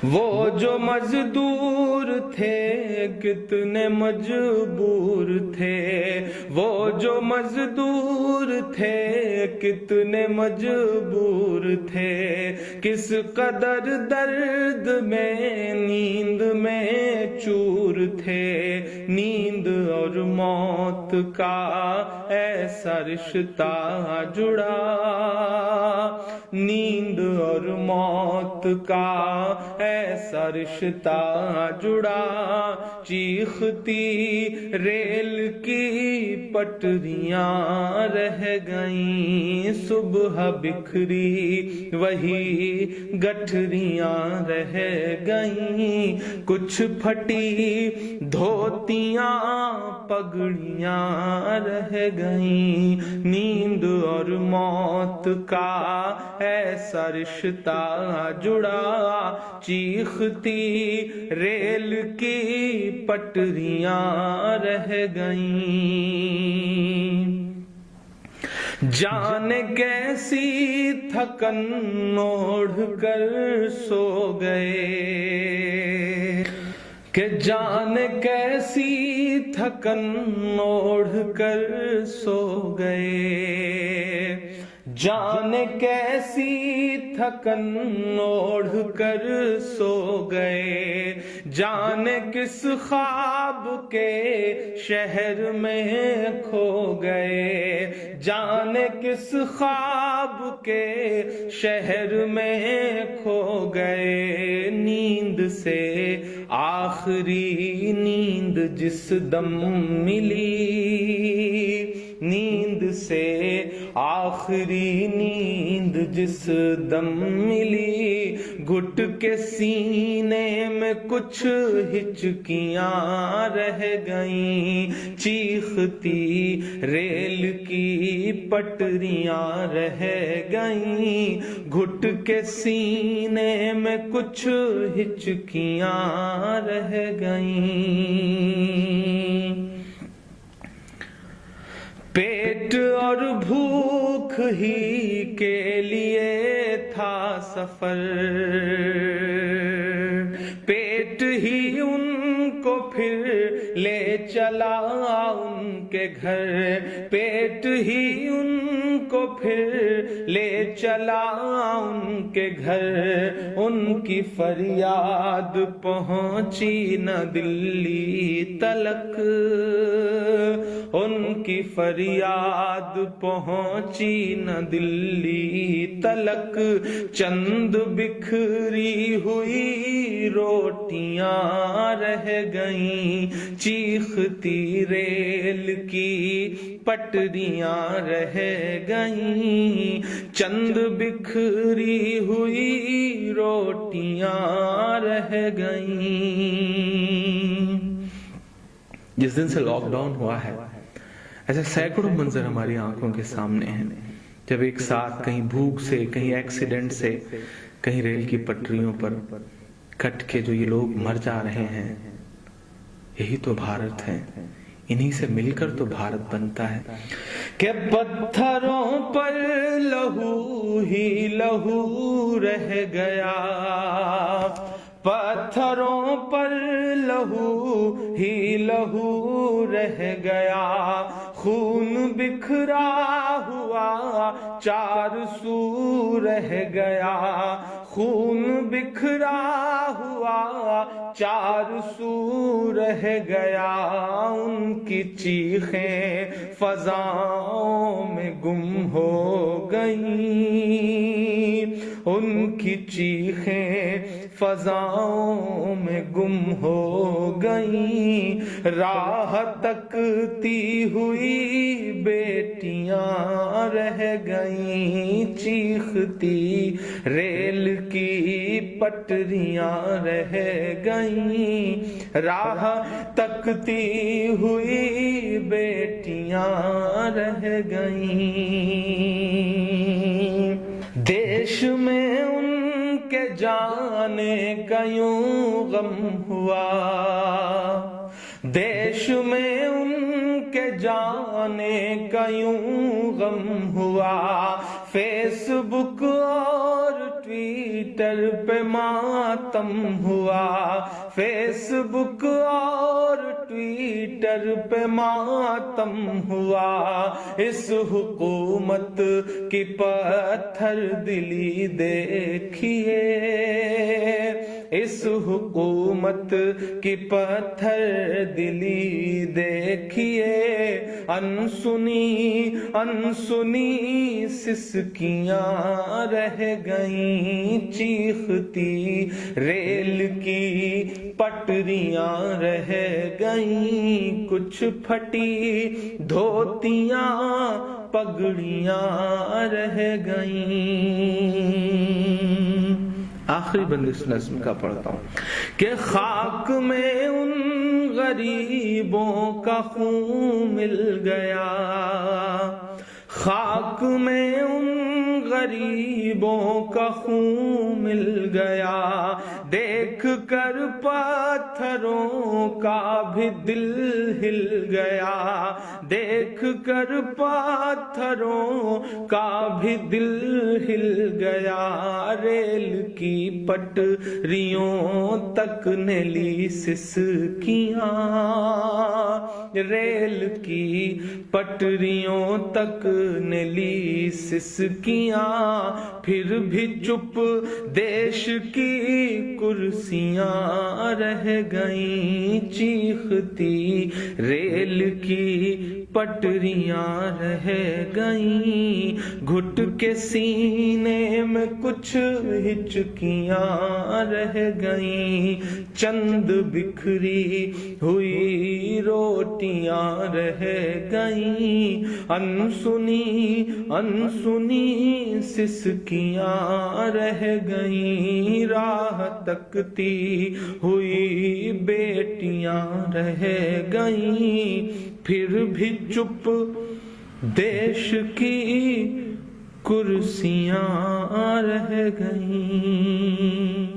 وہ جو مزدور تھے کتنے مجبور تھے، وہ جو مزدور تھے کتنے مجبور تھے، کس قدر درد میں نیند میں چور تھے، نیند اور موت کا ایسا رشتہ جڑا، نیند اور موت کا ایسا رشتہ جڑا، چیختی ریل کی پٹریاں رہ گئیں، صبح بکھری وہی گٹھریاں رہ گئیں، کچھ پھٹی دھوتیاں پگڑیاں رہ گئیں، نیند اور موت کا ایسا رشتہ جڑا، چیختی ریل کی پٹریاں رہ گئیں، جانے کیسی تھکن اوڑھ کر سو گئے، کہ جانے کیسی تھکن اوڑھ کر سو گئے، جانے کیسی تھکن اوڑھ کر سو گئے، جانے کس خواب کے شہر میں کھو گئے، جانے کس خواب کے شہر میں کھو گئے، نیند سے آخری نیند جس دم ملی، نیند سے آخری نیند جس دم ملی، گھٹ کے سینے میں کچھ ہچکیاں رہ گئیں، چیختی ریل کی پٹریاں رہ گئیں، گھٹ کے سینے میں کچھ ہچکیاں رہ گئیں، پیٹ اور بھوک ہی کے لیے تھا سفر، پیٹ ہی ان کو پھر لے چلا ان کے گھر، پیٹ ہی ان کو پھر لے چلا ان کے گھر، ان کی فریاد پہنچی نہ دلی تلک، ان کی فریاد پہنچی نہ دلی تلک، چند بکھری ہوئی روٹیاں رہ گئیں، چیختی ریل کی پٹریاں رہ گئیں، چند بکھری ہوئی روٹیاں رہ گئیں۔ جس دن سے لاک ڈاؤن ہوا ہے ایسے سینکڑوں منظر ہماری آنکھوں کے سامنے ہیں، جب ایک ساتھ کہیں بھوک سے، کہیں ایکسیڈنٹ سے، کہیں ریل کی پٹریوں پر کٹ کے جو یہ لوگ مر جا رہے ہیں، یہی تو بھارت ہے، انہی سے مل کر تو بھارت بنتا ہے، کہ پتھروں پر لہو ہی لہو رہ گیا، پتھروں پر لہو ہی لہو رہ گیا، خون بکھرا ہوا چار سو رہ گیا، خون بکھرا ہوا چار سو رہ گیا، ان کی چیخیں فضاؤں میں گم ہو گئیں، ان کی چیخیں فضاؤں میں گم ہو گئیں، راہ تکتی ہوئی بیٹیاں رہ گئیں، چیختی ریل کی پٹریاں رہ گئیں، راہ تکتی ہوئی بیٹیاں رہ گئیں، دیش میں ان کے جانے کا یوں غم ہوا، دیش میں ان کے جانے کا یوں غم ہوا، فیس بک اور ٹویٹر پہ ماتم ہوا، فیس بک اور ٹویٹر پہ ماتم ہوا، اس حکومت کی پتھر دلی دیکھیے، اس حکومت کی پتھر دلی دیکھیے، انسنی انسنی سسکیاں رہ گئیں، چیختی ریل کی پٹریاں رہ گئیں، کچھ پھٹی دھوتیاں پگڑیاں رہ گئیں۔ آخری بند اس نظم کا پڑھتا ہوں کہ خاک میں ان غریبوں کا خون مل گیا، خاک میں ان غریبوں کا خون مل گیا، دیکھ کر پتھروں کا بھی دل ہل گیا، دیکھ کر پتھروں کا بھی دل ہل گیا، ریل کی پٹریوں تک نے لی سسکیاں، ریل کی پٹریوں تک نے لی سسکیاں، پھر بھی چپ دیش کی کرسیاں رہ گئیں، چیختی ریل کی پٹریاں رہ گئیں، گھٹ کے سینے میں کچھ ہچکیاں رہ گئیں، چند بکھری ہوئی روٹیاں رہ گئیں، انسنی انسنی سسکیاں رہ گئیں، راہ تکتی ہوئی بیٹیاں رہ گئیں، پھر بھی چپ دیش کی کرسیاں رہ گئیں۔